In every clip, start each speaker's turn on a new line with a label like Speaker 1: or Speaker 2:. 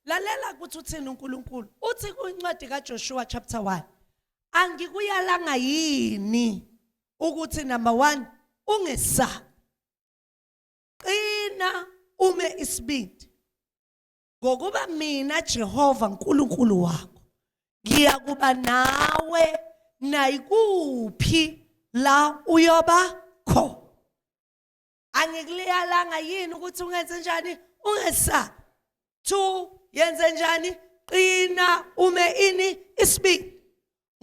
Speaker 1: lalela ukuthi uthini uNkulunkulu. Uthi kwincwadi kaJoshua chapter 1, angikuyalanga yini ukuthi number 1 ungesabi. Qina ume isibindi. Ngokuba mina Jehova uNkulunkulu wakho ngiyakuba nawe nayikuphi la uyoba khona. Angikuyalanga yini ukuthi ungenze njani ungesabi. 2 yenze njani qina ume ini isibindi.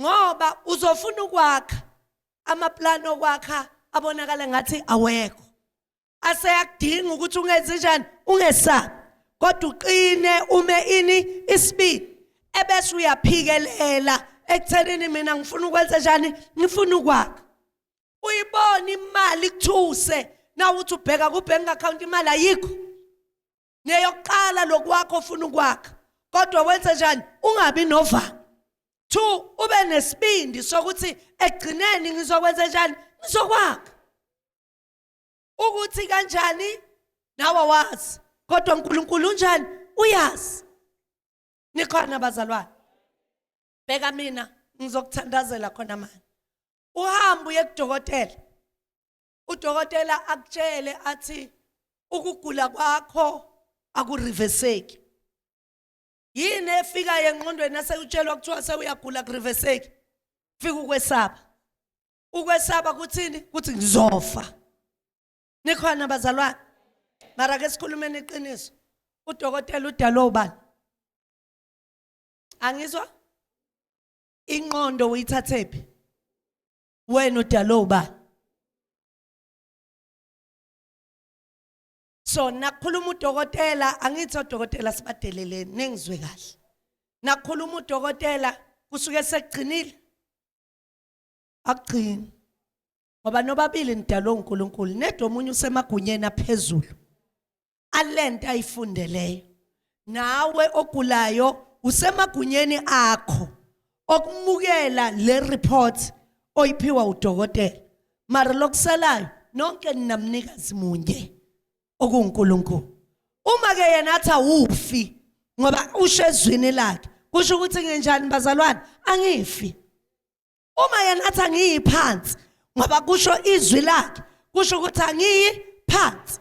Speaker 1: Ngoba uzofuna ukwakha amaplano okwakha abonakala ngathi awekho. Aseyakudinga ukuthi ungenze njani ungesabi. Kodwa uqine ume ini isibindi. Ebese uyaphikelela ekuthenini mina ngifuna ukwenza njani ngifuna ukwakha. Uyibona imali kuthuse na uthi ubheka ku bank account imali ayikho. Neyokuqala lokwakho ufuna ukwakha. Kodwa wenza njani ungabi novalo. 2 ube nesibindi sokuthi egcineni ngizokwenza njani ngizokwakha. Ukuthi kanjani nawe wazi kodwa uNkulunkulu unjani uyazi. Nikhona bazalwane. Beka mina ngizokuthandazela khona manje. Uhamba uye kudokotela. Udokotela akutshele athi ukugula kwakho akureverseki. Yini efika engqondweni nasekutshelwa kuthiwa sewuyagula kureverseki? Fika ukwesaba. Ukwesaba kuthini? Kuthi ngizofa. Nikhona bazalwane. Mara ke sikhulumeni iqiniso. Udokotela udalo ubani? Angizwa? Ingqondo uyithathephi? Wena udalo ubani? So nakukhuluma udokotela angithi udokotela sibadeleleni ningizwe kahle. Nakukhuluma udokotela kusuke sekugcinile. Akugcini. Ngoba nobabili nidalo uNkulunkulu nedwa omunye usemagunyeni aphezulu. Alento ayifundeleyo. Nawe ogulayo usemagunyeni akho okumukela le report oyiphiwa udokotela. Mara lokusalayo nonke ninamnikazi munye okuNkulunkulu. Uma ke yena athi awufi ngoba ushezwini lakhe kusho ukuthi ngenjani bazalwane angifi. Uma yena athi angiyiphansi ngoba kusho izwi lakhe kusho ukuthi angiyiphansi.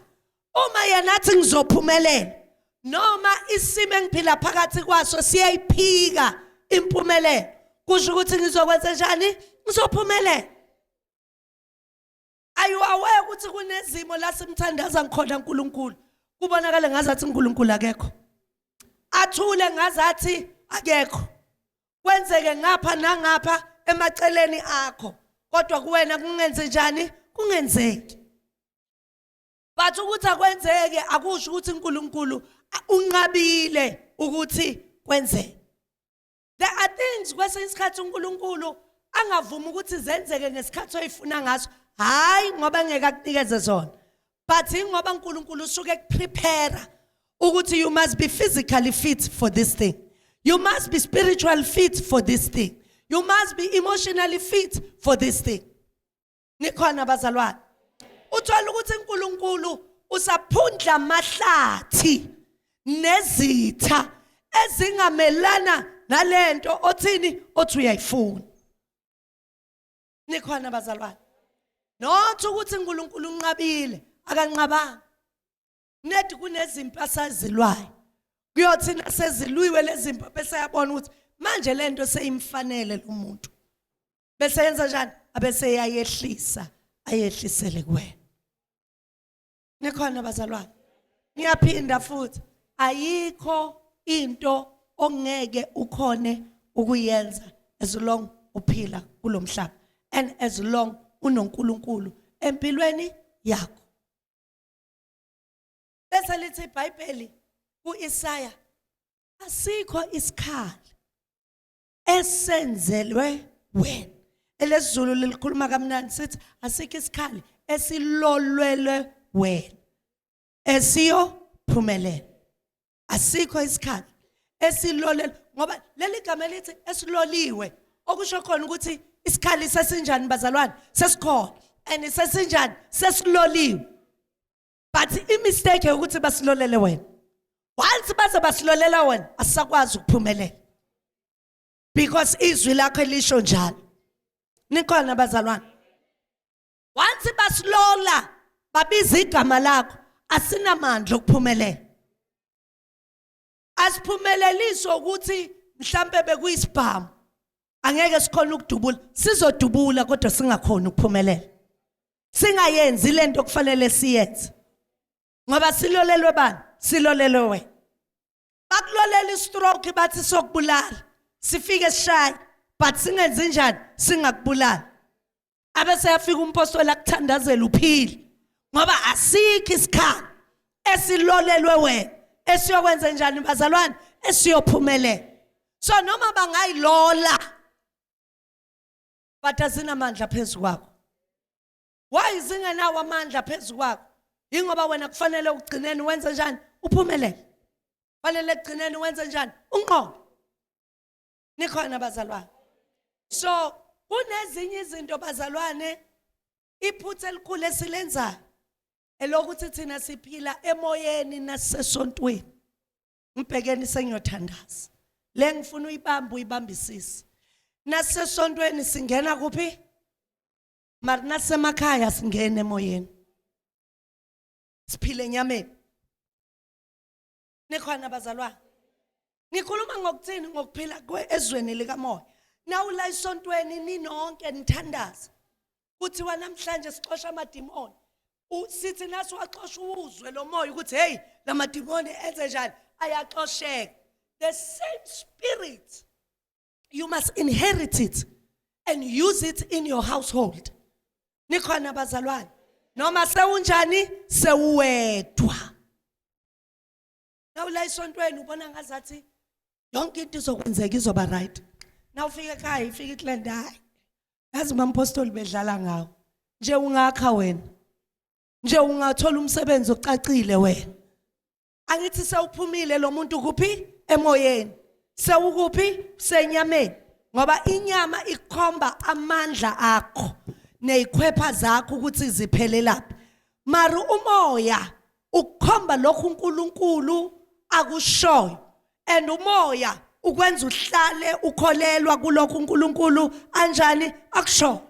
Speaker 1: Uma yena athi ngizophumelela noma isimo engiphila phakathi kwaso siyayiphika impumelelo kusho ukuthi ngizokwenza njani ngizophumelela. Ayiwawe ukuthi kunezimo la simthandaza ngikhona uNkulunkulu kubonakala ngazathi uNkulunkulu akekho. Athule ngazathi akekho. Kwenzeke ngapha nangapha emaceleni akho kodwa kuwena kungenze njani kungenzeki. But ukuthi akwenzeke akusho ukuthi uNkulunkulu unqabile ukuthi kwenzeke. There are things kwesinye isikhathi uNkulunkulu angavumi ukuthi zenzeke ngesikhathi oyifuna ngaso. Hayi ngoba ngeke akunikeze zona. But ngoba uNkulunkulu usuke ekuprepare ukuthi you must be physically fit for this thing. You must be spiritually fit for this thing. You must be emotionally fit for this thing. Nikhona bazalwane. Uthola ukuthi uNkulunkulu usaphundla amahlathi nezitha ezingamelana nalento othini othi uyayifuna. Nikhona bazalwane. Nothi ukuthi uNkulunkulu unqabile akanqabanga. Nethi kunezimpi asazilwayo. Kuyothi nasezilwiwe lezimpi bese yabona ukuthi manje lento seyimfanele lo muntu. Bese yenza njani? Abese yayehlisa ayehlisele kuwena. Nikhona bazalwane. Ngiyaphinda futhi ayikho into ongeke ukhone ukuyenza as long uphila kulomhlaba and as long unoNkulunkulu empilweni yakho. Bese lithi iBhayibheli kuIsaya asikho isikhali esenzelwe wena. Elesizulu likhuluma kamnandi sithi asikho isikhali esilolwelwe wena esiyo phumelela. Asikho isikhali esilolelwe ngoba leli gama lithi esiloliwe okusho khona ukuthi isikhali sesinjani bazalwane sesikhona and sesinjani sesiloliwe. But imistake ukuthi basilolele wena once baze basilolela wena asisakwazi ukuphumelela because izwi lakho lisho njalo. Nikhona bazalwane, once basilola babiza igama lakho asinamandla okuphumelela. Asiphumeleliswa ukuthi mhlambe bekuyisibhamu angeke sikhona ukudubula, sizodubula kodwa singakhona ukuphumelela, singayenzi lento okufanele siyenze ngoba silolelwe bani? Silolelwe wena. Bakulolela istroke bathi sokubulala, sifike sishaye but singenzi njani? Singakubulala. Abese yafika umpostoli akuthandazela uphile ngoba asikho isikhala esilolelwe wena esiyokwenza njani bazalwane? Esiyophumelela. So noma bangayilola but azinamandla phezulu kwakho. Why zingenawo amandla phezulu kwakho? Ingoba wena kufanele ugcineni wenze njani? Uphumelele. Kufanele ugcineni wenze njani? Unqobe. Nikhona bazalwane. So kunezinye izinto bazalwane iphutha elikhulu esilenzayo elokuthi thina siphila emoyeni nasesontweni. Ngibhekeni sengiyothandaza. Le ngifuna uyibambisise. Nasesontweni singena kuphi? Mara nasemakhaya singena emoyeni. Siphile enyameni. Nikhona bazalwane. Ngikhuluma ngokuthini? Ngokuphila ezweni likamoya. Nawu la isontweni ninonke nithandaza. Kuthiwa namhlanje sixosha amadimoni. Sithi naso waxosha uzwe lo moya ukuthi hey la madimoni enze njani? Ayaxosheka. The same spirit, you must inherit it and use it in your household. Nikhona bazalwane. Noma sewunjani sewuwedwa. Nawu la isontweni ubona ngazathi yonke into izokwenzeka izoba right. Nawufika ekhaya ifika iklenda hayi. Yazi mampostoli bedlala ngawo. Nje ungakha wena. Nje ungathola umsebenzi ocacile wena. Angithi sewuphumile lo muntu kuphi? Emoyeni. Sewukuphi? Senyameni. Ngoba inyama ikhomba amandla akho nezikhwepha zakho ukuthi ziphelelaphi. Mara umoya ukhomba lokhu uNkulunkulu akushoyo. And umoya ukwenza uhlale ukholelwa kulokhu uNkulunkulu anjani akusho.